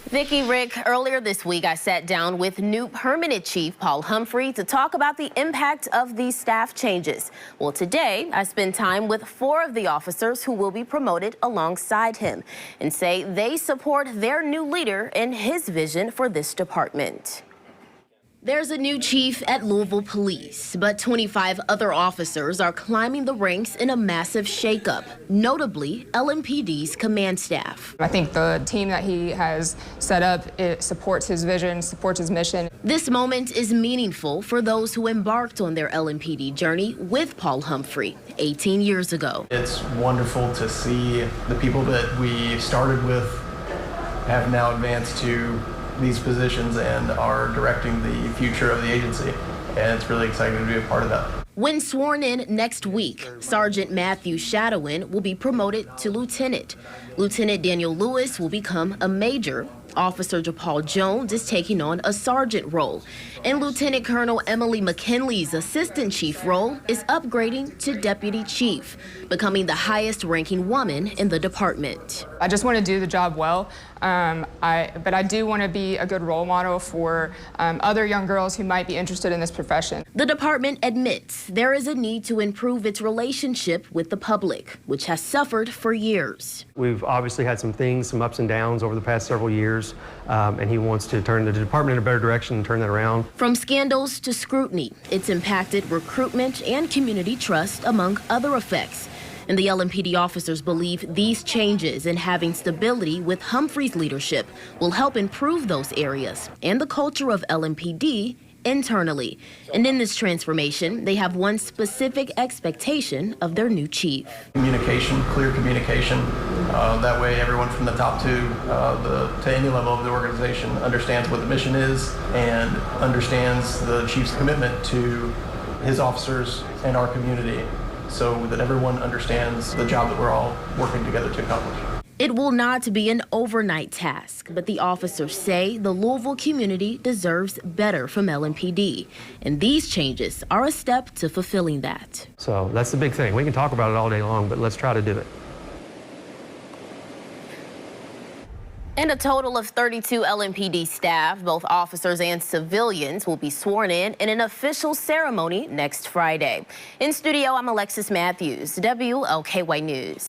Vicki, Rick, earlier this week I sat down with new permanent chief Paul Humphrey to talk about the impact of these staff changes. Well, today I spent time with 4 of the officers who will be promoted alongside him and say they support their new leader and his vision for this department. There's a new chief at Louisville Police, but 25 other officers are climbing the ranks in a massive shakeup, notably LMPD's command staff. I think the team that he has set up, it supports his vision, supports his mission. This moment is meaningful for those who embarked on their LMPD journey with Paul Humphrey 18 years ago. It's wonderful to see the people that we started with have now advanced to these positions and are directing the future of the agency, and it's really exciting to be a part of that. When sworn in next week, Sergeant Matthew Shadowin will be promoted to lieutenant. Lieutenant Daniel Lewis will become a major. Officer JaPaul Jones is taking on a sergeant role, and Lieutenant Colonel Emily McKinley's assistant chief role is upgrading to deputy chief, becoming the highest ranking woman in the department. I just want to do the job well, but I do want to be a good role model for other young girls who might be interested in this profession. The department admits there is a need to improve its relationship with the public, which has suffered for years. We've obviously had some ups and downs over the past several years, and he wants to turn the department in a better direction and turn that around. From scandals to scrutiny, it's impacted recruitment and community trust, among other effects. And the LMPD officers believe these changes and having stability with Humphrey's leadership will help improve those areas and the culture of LMPD internally. And in this transformation, they have one specific expectation of their new chief. Communication, clear communication. That way everyone from the top to any level of the organization understands what the mission is and understands the chief's commitment to his officers and our community, so that everyone understands the job that we're all working together to accomplish. It will not be an overnight task, but the officers say the Louisville community deserves better from LMPD, and these changes are a step to fulfilling that. So that's the big thing. We can talk about it all day long, but let's try to do it. And a total of 32 LMPD staff, both officers and civilians, will be sworn in an official ceremony next Friday. In studio, I'm Alexis Matthews, WLKY News.